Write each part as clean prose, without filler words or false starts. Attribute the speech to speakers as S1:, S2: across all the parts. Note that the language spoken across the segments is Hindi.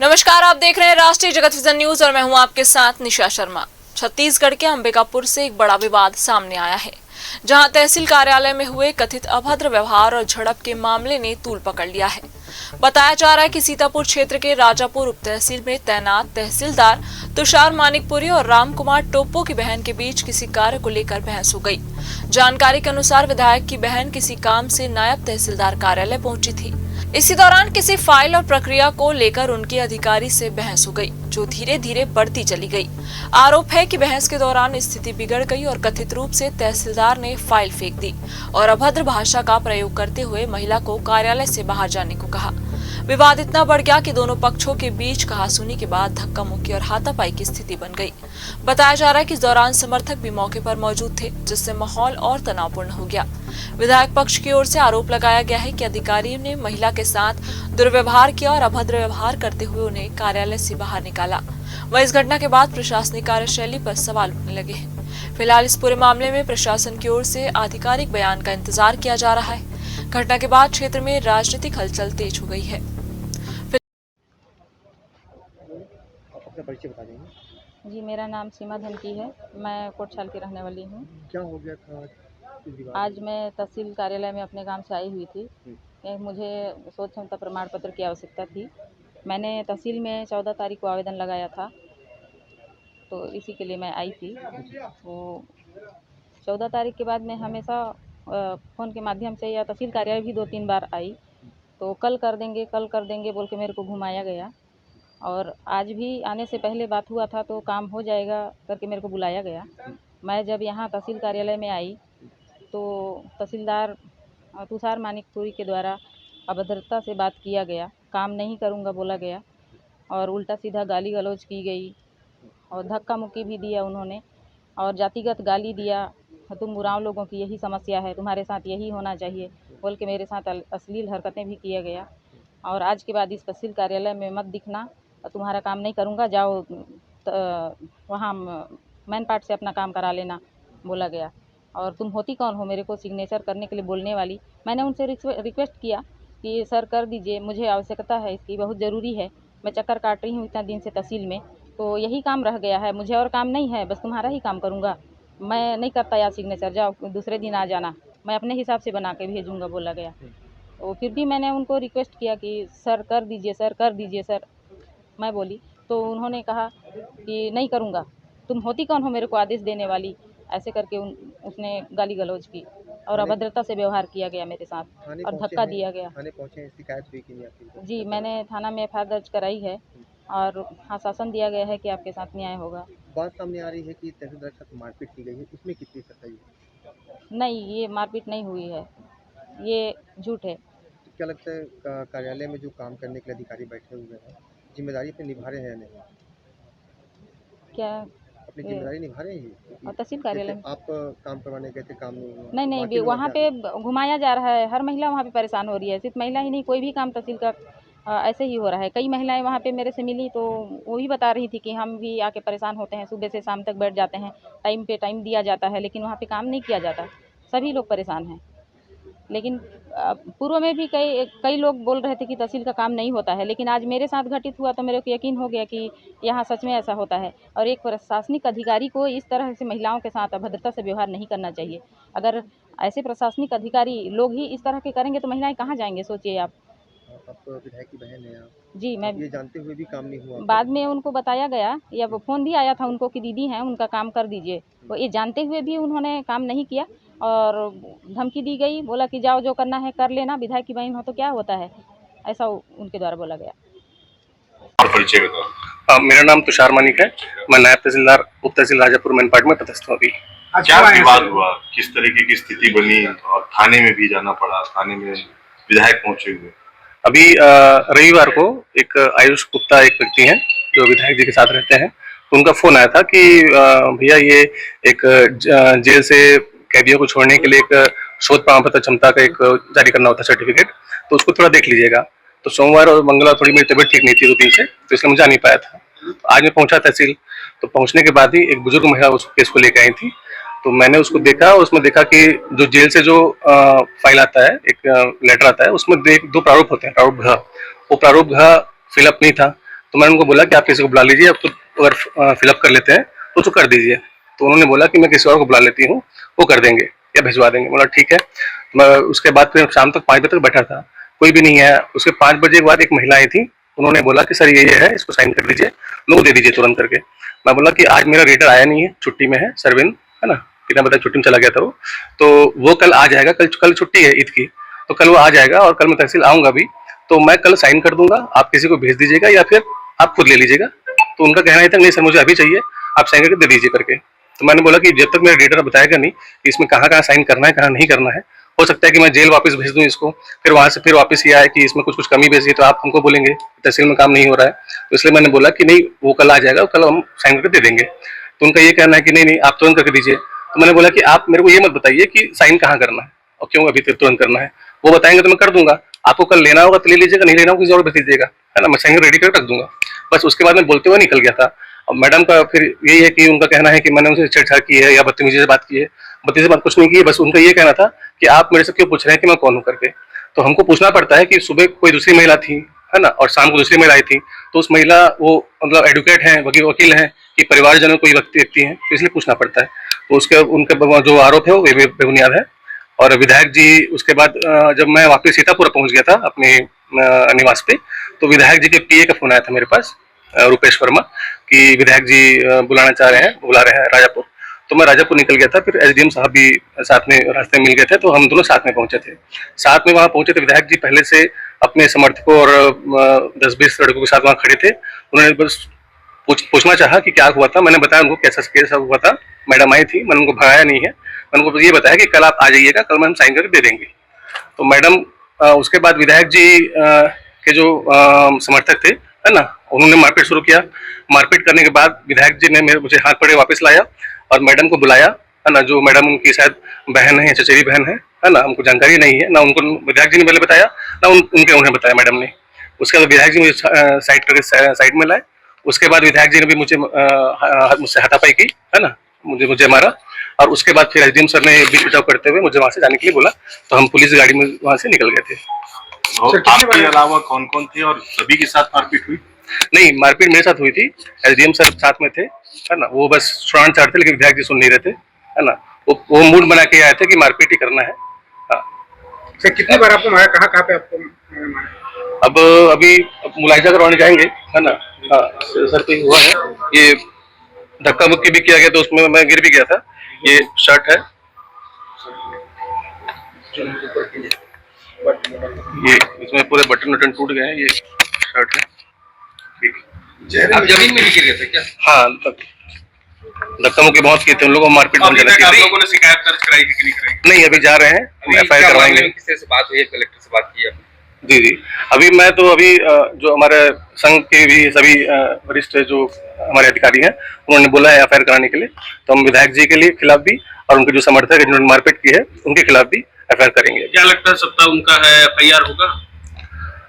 S1: नमस्कार, आप देख रहे हैं राष्ट्रीय जगत विजन न्यूज और मैं हूं आपके साथ निशा शर्मा। छत्तीसगढ़ के अंबिकापुर से एक बड़ा विवाद सामने आया है, जहां तहसील कार्यालय में हुए कथित अभद्र व्यवहार और झड़प के मामले ने तूल पकड़ लिया है। बताया जा रहा है कि सीतापुर क्षेत्र के राजापुर उप तहसील में तैनात तहसीलदार तुषार मानिकपुरी और राम कुमार टोप्पो की बहन के बीच किसी कार्य को लेकर बहस हो गई। जानकारी के अनुसार विधायक की बहन किसी काम से नायब तहसीलदार कार्यालय पहुंची थी। इसी दौरान किसी फाइल और प्रक्रिया को लेकर उनके अधिकारी से बहस हो गई, जो धीरे धीरे बढ़ती चली गई। आरोप है कि बहस के दौरान स्थिति बिगड़ गई और कथित रूप से तहसीलदार ने फाइल फेंक दी और अभद्र भाषा का प्रयोग करते हुए महिला को कार्यालय से बाहर जाने को कहा। विवाद इतना बढ़ गया कि दोनों पक्षों के बीच कहासुनी के बाद धक्का मुक्की और हाथापाई की स्थिति बन गई। बताया जा रहा है कि इस दौरान समर्थक भी मौके पर मौजूद थे, जिससे माहौल और तनावपूर्ण हो गया। विधायक पक्ष की ओर से आरोप लगाया गया है कि अधिकारियों ने महिला के साथ दुर्व्यवहार किया और अभद्र व्यवहार करते हुए उन्हें कार्यालय से बाहर निकाला। वह इस घटना के बाद प्रशासनिक कार्यशैली पर सवाल उठने लगे हैं। फिलहाल इस पूरे मामले में प्रशासन की ओर से आधिकारिक बयान का इंतजार किया जा रहा है। घटना के बाद क्षेत्र में राजनीतिक हलचल तेज हो गई है।
S2: अपना परिचय बता देंगे?
S3: जी, मेरा नाम सीमा धनकी है। मैं कोटछाल की रहने वाली हूँ।
S2: क्या हो गया था
S3: आज मैं तहसील कार्यालय में अपने काम से आई हुई थी। मुझे शोध क्षमता प्रमाण पत्र की आवश्यकता थी। मैंने तहसील में 14 तारीख को आवेदन लगाया था, तो इसी के लिए मैं आई थी। तो 14 तारीख के बाद मैं हमेशा फ़ोन के माध्यम से या तहसील कार्यालय भी 2-3 बार आई, तो कल कर देंगे बोल के मेरे को घुमाया गया। और आज भी आने से पहले बात हुआ था, तो काम हो जाएगा करके मेरे को बुलाया गया। मैं जब यहाँ तहसील कार्यालय में आई तो तहसीलदार तुषार मानिकपुरी के द्वारा अभद्रता से बात किया गया, काम नहीं करूँगा बोला गया और उल्टा सीधा गाली गलौज की गई और धक्का मुक्की भी दिया उन्होंने और जातिगत गाली दिया। तुम उरांव लोगों की यही समस्या है, तुम्हारे साथ यही होना चाहिए बोल के मेरे साथ अश्लील हरकतें भी किया गया। और आज के बाद इस तहसील कार्यालय में मत दिखना, तुम्हारा काम नहीं करूँगा, जाओ वहाँ मैन पार्ट से अपना काम करा लेना बोला गया। और तुम होती कौन हो मेरे को सिग्नेचर करने के लिए बोलने वाली? मैंने उनसे रिक्वेस्ट किया कि सर कर दीजिए, मुझे आवश्यकता है इसकी, बहुत ज़रूरी है। मैं चक्कर काट रही हूँ इतना दिन से तहसील में, तो यही काम रह गया है, मुझे और काम नहीं है, बस तुम्हारा ही काम करूँगा। मैं नहीं करता यार सिग्नेचर, जाओ दूसरे दिन आ जाना, मैं अपने हिसाब से बना के भेजूँगा बोला गया। तो फिर भी मैंने उनको रिक्वेस्ट किया कि सर कर दीजिए सर, कर दीजिए सर, मैं बोली। तो उन्होंने कहा कि नहीं करूँगा, तुम होती कौन हो मेरे को आदेश देने वाली, ऐसे करके उसने गाली गलौज की और अभद्रता से व्यवहार किया गया मेरे साथ और धक्का दिया गया।
S2: थाने पहुंचे, शिकायत हुई कि नहीं आपकी?
S3: जी, मैंने थाना में एफआईआर दर्ज कराई है और आश्वासन दिया गया है कि आपके साथ न्याय होगा।
S2: बात सामने आ रही है कि तहसीलदार के साथ मारपीट की गई है, इसमें कितनी सच्चाई है?
S3: नहीं, ये मारपीट नहीं हुई है, ये झूठ है।
S2: तो क्या लगता है कार्यालय में जो काम करने के लिए अधिकारी बैठे हुए हैं, जिम्मेदारी अपनी निभा रहे हैं या नहीं?
S3: क्या
S2: अपनी जिम्मेदारी निभा रहे हैं?
S3: तहसील कार्यालय में
S2: आप काम करवाने गए थे, काम नहीं हुआ?
S3: नहीं, वहाँ पे घुमाया जा रहा है, हर महिला वहाँ पे परेशान हो रही है। सिर्फ महिला ही नहीं, कोई भी काम तहसील का ऐसे ही हो रहा है। कई महिलाएं वहाँ पे मेरे से मिली, तो वो भी बता रही थी कि हम भी आके परेशान होते हैं, सुबह से शाम तक बैठ जाते हैं, टाइम पे टाइम दिया जाता है, लेकिन वहाँ पे काम नहीं किया जाता, सभी लोग परेशान हैं। लेकिन पूर्व में भी कई लोग बोल रहे थे कि तहसील का काम नहीं होता है, लेकिन आज मेरे साथ घटित हुआ तो मेरे को यकीन हो गया कि यहाँ सच में ऐसा होता है। और एक प्रशासनिक अधिकारी को इस तरह से महिलाओं के साथ अभद्रता से व्यवहार नहीं करना चाहिए। अगर ऐसे प्रशासनिक अधिकारी लोग ही इस तरह के करेंगे तो महिलाएं कहाँ जाएंगे, सोचिए आप।
S2: आप विधायक की बहन हैं आप?
S3: जी, मैं
S2: ये जानते हुए भी काम नहीं हुआ?
S3: बाद में उनको बताया गया या फ़ोन भी आया था उनको कि दीदी हैं, उनका काम कर दीजिए। वो ये जानते हुए भी उन्होंने काम नहीं किया और धमकी दी गई, बोला कि जाओ जो करना है कर लेना, विधायक की बहन हो तो क्या होता है, ऐसा उनके द्वारा बोला गया।
S4: मेरा नाम तुषार मानिक है, मैं नायब तहसीलदार उप तहसील राजापुर मैन पार्ट में पदस्थ हूँ अभी।
S5: क्या विवाद हुआ, किस तरीके की स्थिति बनी और थाने में भी जाना पड़ा, थाने में विधायक पहुंचे हुए?
S4: अभी रविवार को एक आयुष गुप्ता एक व्यक्ति हैं जो विधायक जी के साथ रहते हैं, तो उनका फोन आया था कि भैया ये एक जेल से कैदियों को छोड़ने के लिए एक शोध प्रमाण पत्र क्षमता का एक जारी करना होता है सर्टिफिकेट, तो उसको थोड़ा देख लीजिएगा। तो सोमवार और मंगलवार थोड़ी मेरी तबीयत ठीक नहीं थी 2 दिन से, तो इसलिए मैं जा नहीं पाया था। तो आज मैं पहुंचा तहसील, तो पहुंचने के बाद ही एक बुजुर्ग महिला उस केस को लेकर आई थी, तो मैंने उसको देखा, उसमें देखा कि जो जेल से जो फाइल आता है, एक लेटर आता है, उसमें 2 प्रारूप होते हैं, प्रारूप घ, वो प्रारूप घ फिलअप नहीं था, तो मैंने उनको बोला कि आप किसी को बुला लीजिए, आप तो अगर फिलअप कर लेते हैं तो कर दीजिए। तो उन्होंने बोला कि मैं किसी और को बुला लेती हूँ, वो कर देंगे या भिजवा देंगे। बोला ठीक है। मैं उसके बाद फिर शाम तक 5 बजे तक बैठा था, कोई भी नहीं आया। उसके 5 बजे के बाद एक महिला आई थी, उन्होंने बोला कि सर ये है, इसको साइन कर दीजिए, लोग दे दीजिए तुरंत करके। मैं बोला कि आज मेरा रीडर आया नहीं है, छुट्टी में है, सरविंद है ना, कितना पता छुट्टी में चला गया था वो, तो वो कल आ जाएगा। कल छुट्टी है ईद की, तो कल वो आ जाएगा और कल मैं तहसील आऊंगा भी, तो मैं कल साइन कर दूंगा, आप किसी को भेज दीजिएगा या फिर आप खुद ले लीजिएगा। तो उनका कहना था नहीं सर मुझे अभी चाहिए, आप साइन करके दे दीजिए करके। तो मैंने बोला कि जब तक मेरा रीडर बताएगा नहीं कि इसमें कहाँ कहाँ साइन करना है, कहाँ नहीं करना है, हो सकता है कि मैं जेल वापस भेज दूं इसको, फिर वहां से फिर वापस ये आए कि इसमें कुछ कमी बेसी, तो आप हमको बोलेंगे तहसील में काम नहीं हो रहा है। तो इसलिए मैंने बोला कि नहीं वो कल आ जाएगा, कल हम साइन करके दे देंगे। तो उनका ये कहना है कि नहीं आप तुरंत करके दीजिए। तो मैंने बोला कि आप मेरे को ये मत बताइए कि साइन कहाँ करना है और क्यों अभी तुरंत करना है, वो बताएंगे तो मैं कर दूंगा। आपको कल लेना होगा तो ले लीजिएगा, नहीं लेना होगा किसी और भेज दीजिएगा, है ना, मैं साइन रेडी करके रख दूंगा। बस उसके बाद मैं बोलते हुए निकल गया था। अब मैडम का फिर यही है कि उनका कहना है कि मैंने उनसे छेड़छाड़ की है या बदतमीजी से बात की है। बदतमीजी से बात कुछ नहीं की है, बस उनका ये कहना था कि आप मेरे से क्यों पूछ रहे हैं कि मैं कौन हूँ करके। तो हमको पूछना पड़ता है कि सुबह कोई दूसरी महिला थी, है ना, और शाम को दूसरी महिला आई थी, तो उस महिला वो मतलब एडवोकेट हैं, वकील हैं कि परिवारजनों कोई व्यक्ति हैं, तो इसलिए पूछना पड़ता है। तो उसके उनके जो आरोप है वो बेबुनियाद है। और विधायक जी उसके बाद जब मैं वापस सीतापुर पहुंच गया था अपने निवास पे, तो विधायक जी के पीए का फोन आया था मेरे पास, रुपेश वर्मा, कि विधायक जी बुला रहे हैं राजापुर। तो मैं राजापुर निकल गया था, फिर एसडीएम साहब भी साथ में रास्ते में मिल गए थे, तो हम दोनों साथ में पहुंचे थे। साथ में वहां पहुंचे तो विधायक जी पहले से अपने समर्थकों और 10-20 लड़कों के साथ वहां खड़े थे। उन्होंने बस पूछना चाहा कि क्या हुआ था। मैंने बताया उनको कैसा हुआ था। मैडम आई थी, मैंने उनको भगाया नहीं है, मैंने उनको ये बताया कि कल आप आ जाइएगा, कल हम साइन करके दे देंगे। तो मैडम उसके बाद विधायक जी के जो समर्थक थे, है ना, उन्होंने मारपीट शुरू किया। मारपीट करने के बाद विधायक जी ने मुझे हाथ पकड़े वापस लाया और मैडम को बुलाया, है ना, जो मैडम उनकी शायद बहन है, चचेरी बहन है ना, हमको जानकारी नहीं है ना, उनको विधायक जी ने पहले बताया ना उन्हें बताया मैडम ने। उसके बाद विधायक जी मुझे साइड करके साइड में लाए। उसके बाद विधायक जी ने भी मुझसे हाथापाई की, है ना, मुझे मारा। और उसके बाद फिर एसडीएम सर ने बीच बचाव करते हुए मुझे वहां से जाने के लिए बोला, तो हम पुलिस गाड़ी में वहां से निकल गए थे।
S5: और आपके अलावा कौन कौन थे और सभी के साथ मारपीट हुई?
S4: नहीं, मारपीट मेरे साथ हुई थी, एसडीएम सर साथ में थे, है ना, वो बस सुनाना चाहते लेकिन विधायक जी सुन नहीं रहे थे, है ना, वो मूड बना के आए थे कि मारपीट ही करना है। हाँ।
S2: सर कितनी बार आपको मारा, कहाँ पे आपको मारा?
S4: अब अभी मुलायजा करवाने जाएंगे, है ना। हाँ, सर पे हुआ है, ये धक्का मुक्की भी किया गया, तो उसमें मैं गिर भी गया था। ये शर्ट है, ये इसमें पूरे बटन टूट गए हैं, ये शर्ट है। ठीक,
S6: आप जमीन में गिर गए थे क्या?
S4: हाँ, धक्का मुक्की बहुत किए थे, उन लोगों को मारपीट बहुत ज्यादा की।
S6: आप लोगों ने शिकायत दर्ज कराई कि नहीं कराई?
S4: नहीं, अभी जा रहे हैं, एफआईआर करवाएंगे।
S6: किसी से बात हुई है, कलेक्टर से बात की है?
S4: जी, अभी मैं तो जो हमारे संघ के भी सभी वरिष्ठ जो हमारे अधिकारी हैं, उन्होंने बोला है एफआईआर कराने के लिए, तो हम विधायक जी के लिए खिलाफ भी और उनके जो समर्थक है जिन्होंने मारपीट की है उनके खिलाफ भी एफआईआर करेंगे।
S6: क्या लगता है सत्ता उनका है, एफआईआर होगा?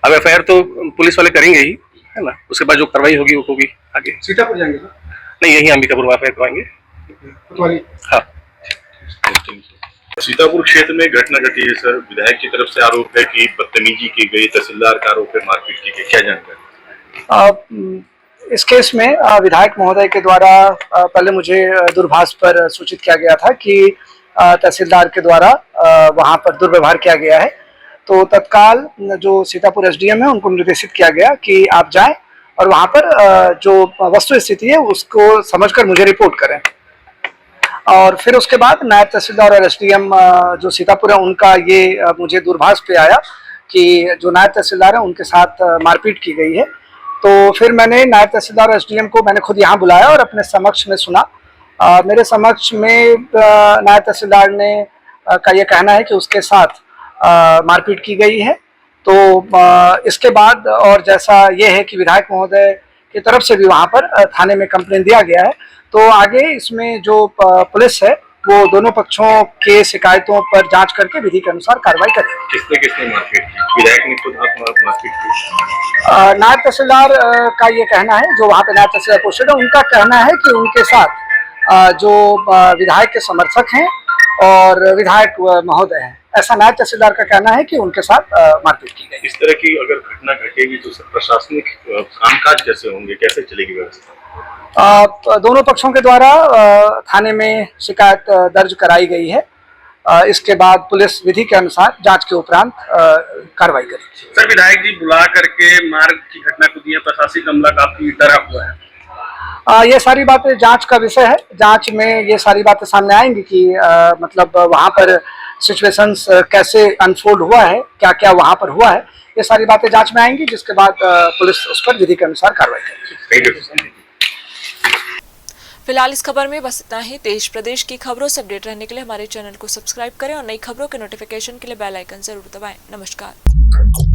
S4: अब एफआईआर तो पुलिस वाले करेंगे ही, है ना, उसके बाद जो कार्रवाई होगी वो होगी आगे।
S2: सीतापुर जाएंगे सर?
S4: नहीं, यही अंबिकापुर में एफआईआर करवाएंगे। हाँ।
S5: सीतापुर क्षेत्र में घटना घटी है सर, विधायक की तरफ से आरोप है कि बदतमीजी की गई, तहसीलदार का आरोप है मारपीट की गई, क्या जानकारी?
S7: इस केस में विधायक महोदय के द्वारा पहले मुझे दूरभाष पर सूचित किया गया था कि तहसीलदार के द्वारा वहां पर दुर्व्यवहार किया गया है। तो तत्काल जो सीतापुर एसडीएम है उनको निर्देशित किया गया कि आप जाएं और वहां पर जो वस्तु स्थिति है उसको समझकर मुझे रिपोर्ट करें। और फिर उसके बाद नायब तहसीलदार और एसडीएम जो सीतापुर है उनका ये मुझे दूरभाष पे आया कि जो नायब तहसीलदार है उनके साथ मारपीट की गई है। तो फिर मैंने नायब तहसीलदार और एसडीएम को मैंने खुद यहाँ बुलाया और अपने समक्ष में सुना। मेरे समक्ष में नायब तहसीलदार ने का ये कहना है कि उसके साथ मारपीट की गई है। तो इसके बाद और जैसा ये है कि विधायक महोदय की तरफ से भी वहाँ पर थाने में कंप्लेंट दिया गया है। तो आगे इसमें जो पुलिस है वो दोनों पक्षों के शिकायतों पर जांच करके विधि के अनुसार कार्रवाई करेगी।
S5: किसने मारपीट की? विधायक ने खुद मारपीट की?
S7: नायब तहसीलदार का ये कहना है, जो वहाँ पे नायब तहसीलदार पोस्टेड है, उनका कहना है कि उनके साथ जो विधायक के समर्थक हैं और विधायक महोदय हैं ऐसा नायब तहसीलदार का कहना है कि उनके साथ मारपीट की गई।
S5: इस तरह की अगर घटना घटेगी तो प्रशासनिक कामकाज कैसे होंगे, कैसे चलेगी व्यवस्था?
S7: दोनों पक्षों के द्वारा थाने में शिकायत दर्ज कराई गई है। इसके बाद पुलिस विधि के अनुसार जांच के उपरांत कार्रवाई करेगी।
S6: सर, विधायक जी बुला करके मार की घटना को दिया, प्रशासनिक अमला काफी डरा हुआ है।
S7: ये सारी बातें जांच का विषय है। जांच में ये सारी बातें सामने आएंगी कि मतलब वहाँ पर सिचुएशंस कैसे अनफोल्ड हुआ है, क्या क्या वहाँ पर हुआ है, ये सारी बातें जांच में आएंगी, जिसके बाद पुलिस उस पर विधि के अनुसार कार्रवाई करेगी।
S1: फिलहाल इस खबर में बस इतना ही। देश प्रदेश की खबरों से अपडेट रहने के लिए हमारे चैनल को सब्सक्राइब करें और नई खबरों के नोटिफिकेशन के लिए बेल आइकन जरूर दबाएं। नमस्कार।